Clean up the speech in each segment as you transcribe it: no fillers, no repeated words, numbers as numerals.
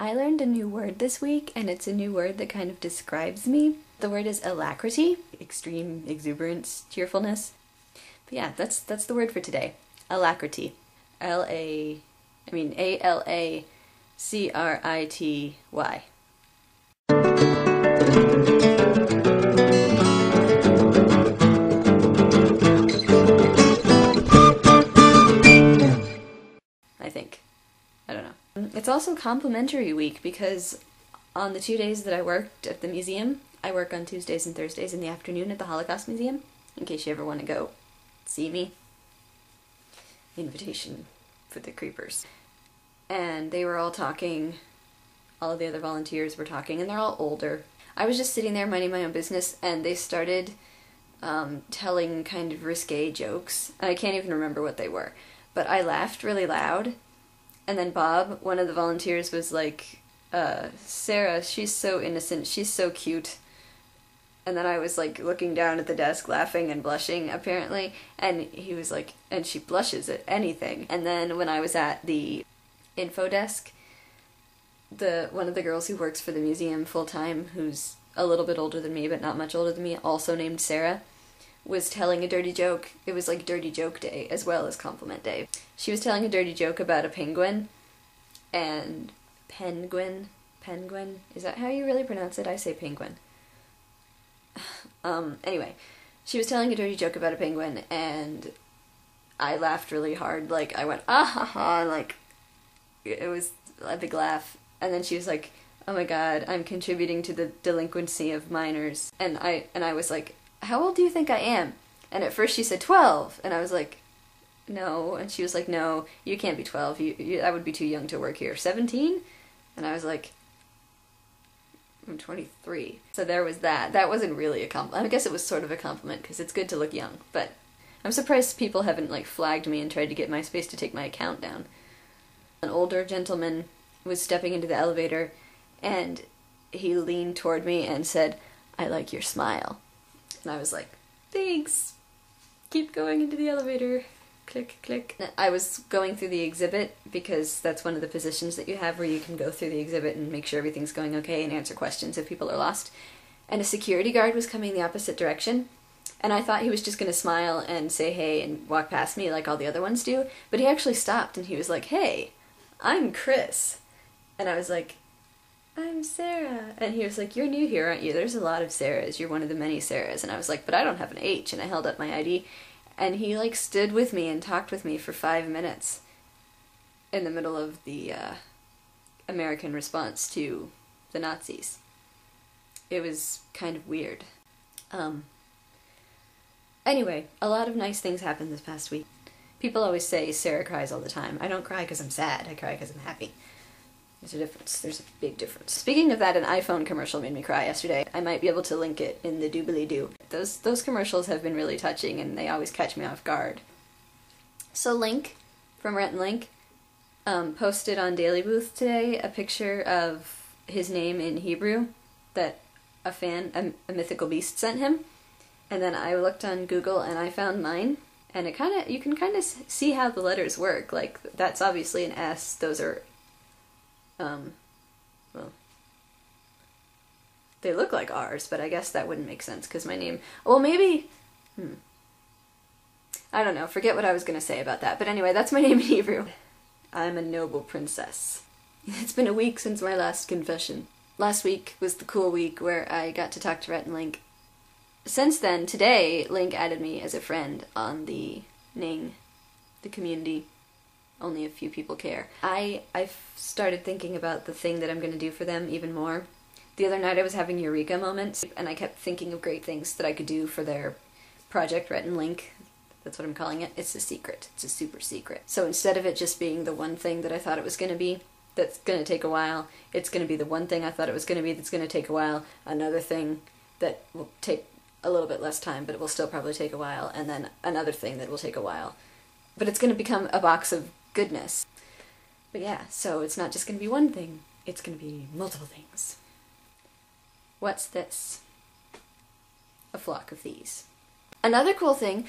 I learned a new word this week, and it's a new word that kind of describes me. The word is alacrity, extreme exuberance, cheerfulness. But yeah, that's the word for today. Alacrity. A-L-A-C-R-I-T-Y. I think. I don't know. It's also complimentary week because on the 2 days that I worked at the museum, I work on Tuesdays and Thursdays in the afternoon at the Holocaust Museum, in case you ever want to go see me. Invitation for the creepers. And they were all talking, all of the other volunteers were talking, and they're all older. I was just sitting there minding my own business, and they started telling kind of risque jokes, and I can't even remember what they were. But I laughed really loud, and then Bob, one of the volunteers, was like, Sarah, she's so innocent, she's so cute. And then I was like looking down at the desk, laughing and blushing, apparently, and he was like, and she blushes at anything. And then when I was at the info desk, one of the girls who works for the museum full-time, who's a little bit older than me, but not much older than me, also named Sarah, was telling a dirty joke. It was like dirty joke day as well as compliment day. She was telling a dirty joke about a penguin, and penguin, is that how you really pronounce it? I say penguin. Anyway, she was telling a dirty joke about a penguin, and I laughed really hard, like, I went, ah ha ha, like, it was a big laugh, and then she was like, oh my god, I'm contributing to the delinquency of minors, and I was like, how old do you think I am? And at first she said 12, and I was like, no, and she was like, no, you can't be 12, I would be too young to work here. 17? And I was like, I'm 23. So there was that. That wasn't really a compliment. I guess it was sort of a compliment, because it's good to look young, but I'm surprised people haven't, like, flagged me and tried to get MySpace to take my account down. An older gentleman was stepping into the elevator, and he leaned toward me and said, I like your smile. And I was like, thanks. Keep going into the elevator. Click, click. I was going through the exhibit, because that's one of the positions that you have where you can go through the exhibit and make sure everything's going okay and answer questions if people are lost. And a security guard was coming the opposite direction, and I thought he was just going to smile and say hey and walk past me like all the other ones do, but he actually stopped and he was like, hey, I'm Chris. And I was like, I'm Sarah. And he was like, you're new here, aren't you? There's a lot of Sarahs. You're one of the many Sarahs. And I was like, but I don't have an H. And I held up my ID. And he, like, stood with me and talked with me for 5 minutes in the middle of the American response to the Nazis. It was kind of weird. Anyway, a lot of nice things happened this past week. People always say Sarah cries all the time. I don't cry because I'm sad. I cry because I'm happy. There's a difference. There's a big difference. Speaking of that, an iPhone commercial made me cry yesterday. I might be able to link it in the doobly-doo. Those commercials have been really touching, and they always catch me off guard. So Link, from Rhett and Link, posted on Daily Booth today a picture of his name in Hebrew that a mythical beast sent him. And then I looked on Google and I found mine. And you can kind of see how the letters work. Like, that's obviously an S. Those are well, they look like R's, but I guess that wouldn't make sense, because my name, well, maybe, I don't know, forget what I was going to say about that, but anyway, that's my name in Hebrew. I'm a noble princess. It's been a week since my last confession. Last week was the cool week where I got to talk to Rhett and Link. Since then, today, Link added me as a friend on the Ning, the community. Only a few people care. I've started thinking about the thing that I'm going to do for them even more. The other night I was having eureka moments, and I kept thinking of great things that I could do for their project, Rhett and Link. That's what I'm calling it. It's a secret. It's a super secret. So instead of it just being the one thing that I thought it was going to be, that's going to take a while, it's going to be the one thing I thought it was going to be that's going to take a while, another thing that will take a little bit less time, but it will still probably take a while, and then another thing that will take a while. But it's going to become a box of goodness. But yeah, so it's not just going to be one thing, it's going to be multiple things. What's this? A flock of these. Another cool thing,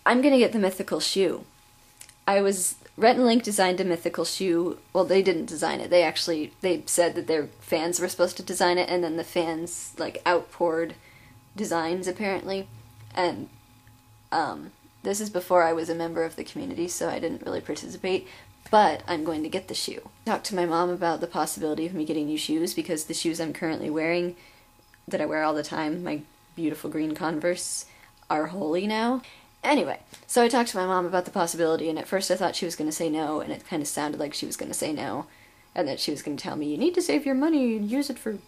I'm going to get the mythical shoe. I was Rhett and Link designed a mythical shoe. Well, they didn't design it. They said that their fans were supposed to design it, and then the fans, like, outpoured designs, apparently. And, this is before I was a member of the community, so I didn't really participate. But I'm going to get the shoe. Talked to my mom about the possibility of me getting new shoes, because the shoes I'm currently wearing, that I wear all the time, my beautiful green Converse, are holy now. Anyway, so I talked to my mom about the possibility, and at first I thought she was going to say no, and it kind of sounded like she was going to say no, and that she was going to tell me, you need to save your money and use it for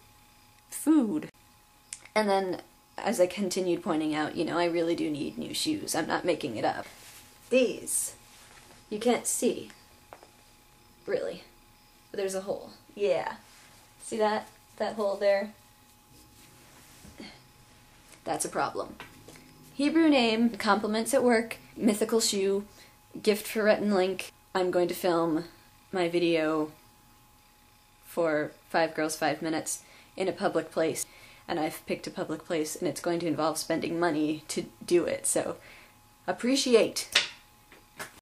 food. And then, as I continued pointing out, you know, I really do need new shoes. I'm not making it up. These, you can't see, really, but there's a hole. Yeah. See that? That hole there? That's a problem. Hebrew name, compliments at work, mythical shoe, gift for Rhett and Link. I'm going to film my video for 5 Girls 5 Minutes in a public place, and I've picked a public place, and it's going to involve spending money to do it, so appreciate.